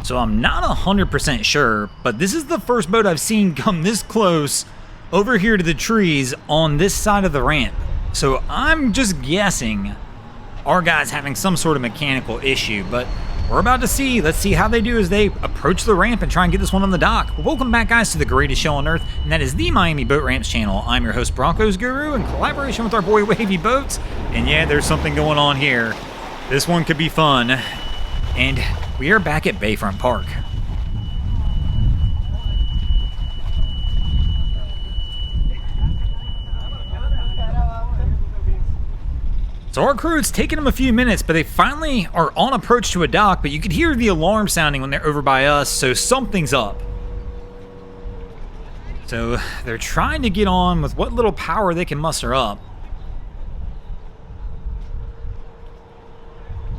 So I'm not 100% sure, but this is the first boat I've seen come this close over here to the trees on this side of the ramp. So I'm just guessing our guy's having some sort of mechanical issue, but we're about to see. Let's see how they do as they approach the ramp and try and get this one on the dock. Welcome back, guys, to the greatest show on earth, and that is the Miami Boat Ramps channel. I'm your host, Broncos Guru, in collaboration with our boy Wavy Boats. And yeah, there's something going on here. This one could be fun. And we are back at Bayfront Park. So our crew, it's taken them a few minutes, but they finally are on approach to a dock, but you could hear the alarm sounding when they're over by us, so something's up. So they're trying to get on with what little power they can muster up.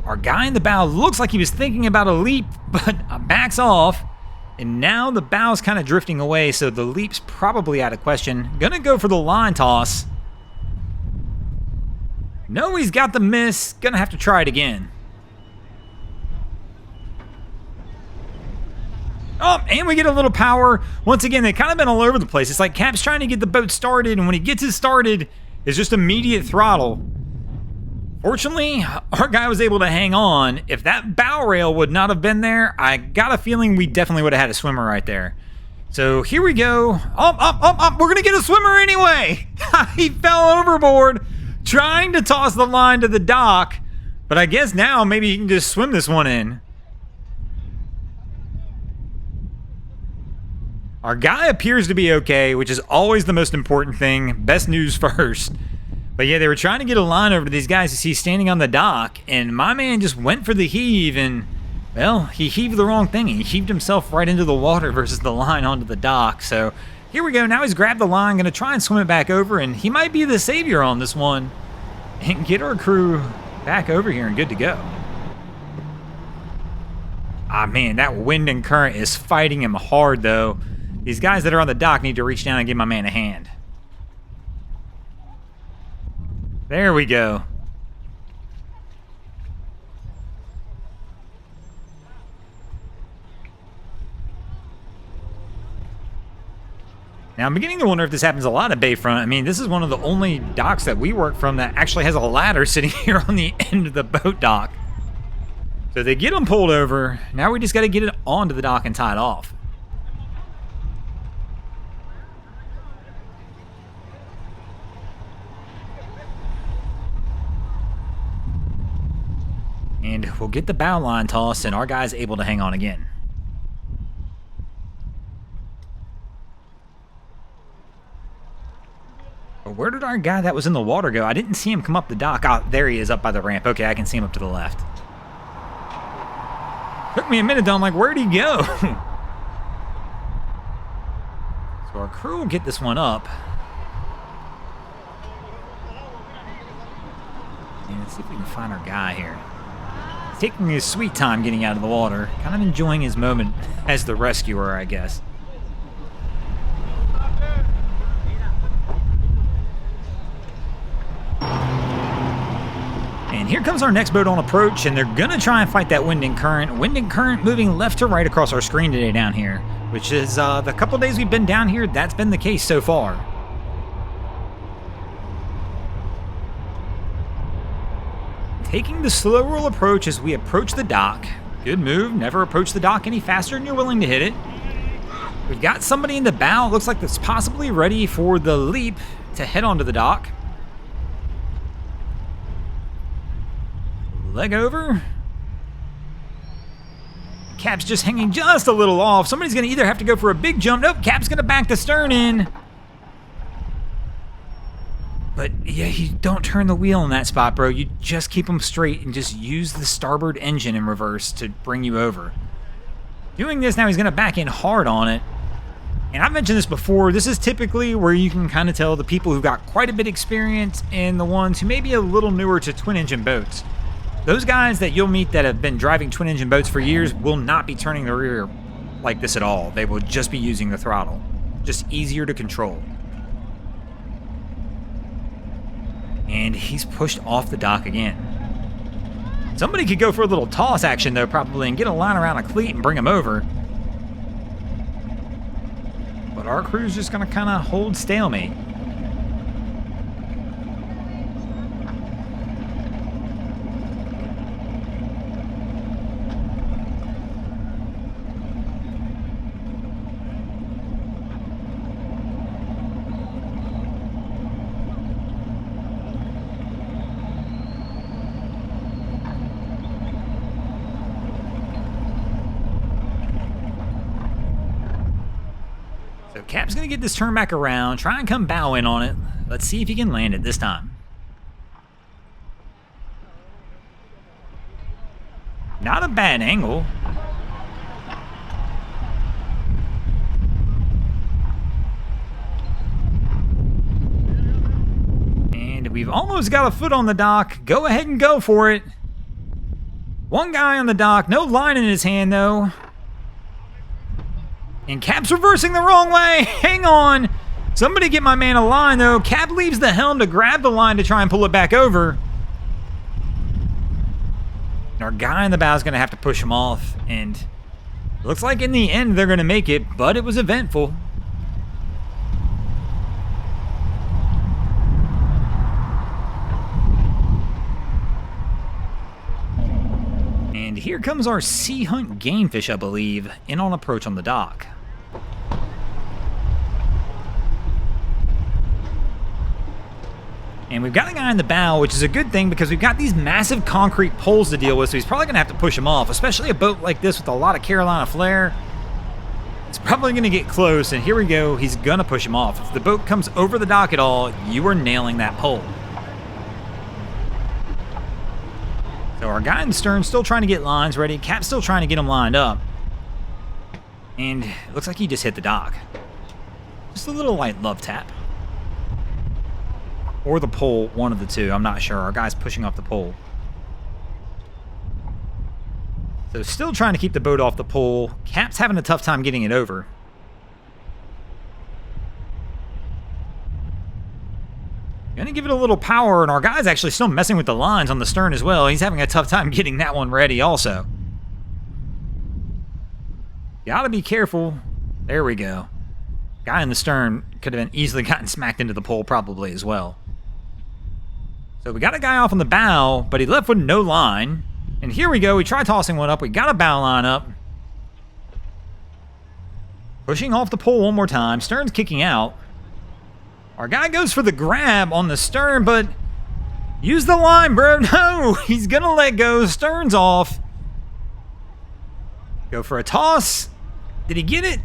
Our guy in the bow looks like he was thinking about a leap, but backs off. And now the bow's kind of drifting away, so the leap's probably out of question. Gonna go for the line toss. No, he's got the miss. Gonna have to try it again. Oh, and we get a little power. Once again, they've kind of been all over the place. It's like Cap's trying to get the boat started, and when he gets it started, it's just immediate throttle. Fortunately, our guy was able to hang on. If that bow rail would not have been there, I got a feeling we definitely would have had a swimmer right there. So here we go. We're gonna get a swimmer anyway. He fell overboard trying to toss the line to the dock, but I guess now maybe he can just swim this one in. Our guy appears to be okay, which is always the most important thing. Best news first. But yeah, they were trying to get a line over to these guys you see standing on the dock, and my man just went for the heave, and, well, he heaved the wrong thing. He heaved himself right into the water versus the line onto the dock. So here we go. Now he's grabbed the line, going to try and swim it back over, and he might be the savior on this one and get our crew back over here and good to go. Ah, man, that wind and current is fighting him hard, though. These guys that are on the dock need to reach down and give my man a hand. There we go. Now, I'm beginning to wonder if this happens a lot at Bayfront. I mean, this is one of the only docks that we work from that actually has a ladder sitting here on the end of the boat dock. So they get them pulled over. Now we just got to get it onto the dock and tie it off. And we'll get the bow line tossed, and our guy's able to hang on again. But where did our guy that was in the water go? I didn't see him come up the dock. Oh, there he is up by the ramp. Okay, I can see him up to the left. Took me a minute though. I'm like, where'd he go? So our crew will get this one up. And let's see if we can find our guy here. He's taking his sweet time getting out of the water. Kind of enjoying his moment as the rescuer, I guess. And here comes our next boat on approach, and they're gonna try and fight that wind and current. Wind and current moving left to right across our screen today down here, which is the couple days we've been down here, that's been the case so far. Taking the slow roll approach as we approach the dock. Good move, never approach the dock any faster than you're willing to hit it. We've got somebody in the bow, looks like that's possibly ready for the leap to head onto the dock. Leg over. Cap's just hanging just a little off. Somebody's going to either have to go for a big jump. Nope, Cap's going to back the stern in. But yeah, you don't turn the wheel in that spot, bro. You just keep them straight and just use the starboard engine in reverse to bring you over. Doing this now, he's going to back in hard on it. And I've mentioned this before. This is typically where you can kind of tell the people who've got quite a bit of experience and the ones who may be a little newer to twin-engine boats. Those guys that you'll meet that have been driving twin-engine boats for years will not be turning the rear like this at all. They will just be using the throttle. Just easier to control. And he's pushed off the dock again. Somebody could go for a little toss action, though, probably, and get a line around a cleat and bring him over. But our crew's just going to kind of hold stalemate. So Cap's going to get this turn back around, try and come bow in on it. Let's see if he can land it this time. Not a bad angle. And we've almost got a foot on the dock. Go ahead and go for it. One guy on the dock, no line in his hand though. And Cap's reversing the wrong way. Hang on. Somebody get my man a line, though. Cap leaves the helm to grab the line to try and pull it back over. Our guy in the bow is going to have to push him off. And it looks like in the end they're going to make it, but it was eventful. And here comes our Sea Hunt Gamefish, I believe, in on approach on the dock. And we've got a guy in the bow, which is a good thing because we've got these massive concrete poles to deal with, so he's probably going to have to push him off, especially a boat like this with a lot of Carolina flare. It's probably going to get close, and here we go. He's going to push him off. If the boat comes over the dock at all, you are nailing that pole. So our guy in the stern still trying to get lines ready. Cap's still trying to get him lined up. And it looks like he just hit the dock. Just a little light love tap. Or the pole, one of the two. I'm not sure. Our guy's pushing off the pole. So still trying to keep the boat off the pole. Cap's having a tough time getting it over. Gonna give it a little power, and our guy's actually still messing with the lines on the stern as well. He's having a tough time getting that one ready also. Gotta be careful. There we go. Guy in the stern could have been easily gotten smacked into the pole probably as well. So we got a guy off on the bow, but he left with no line. And here we go. We try tossing one up. We got a bow line up. Pushing off the pole one more time. Stern's kicking out. Our guy goes for the grab on the stern, but use the line, bro. No, he's going to let go. Stern's off. Go for a toss. Did he get it?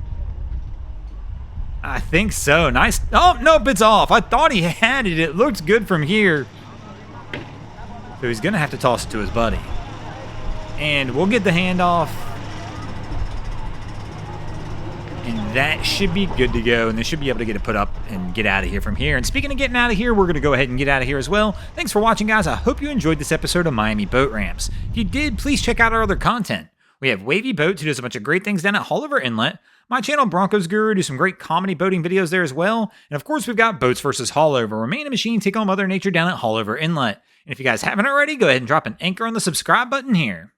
I think so. Nice. Oh, nope, it's off. I thought he had it. It looked good from here. So he's going to have to toss it to his buddy. And we'll get the handoff. And that should be good to go. And they should be able to get it put up and get out of here from here. And speaking of getting out of here, we're going to go ahead and get out of here as well. Thanks for watching, guys. I hope you enjoyed this episode of Miami Boat Ramps. If you did, please check out our other content. We have Wavy Boats, who does a bunch of great things down at Haulover Inlet. My channel, Broncos Guru, do some great comedy boating videos there as well. And of course, we've got Boats vs. Haulover, where me and a machine take on Mother Nature down at Haulover Inlet. And if you guys haven't already, go ahead and drop an anchor on the subscribe button here.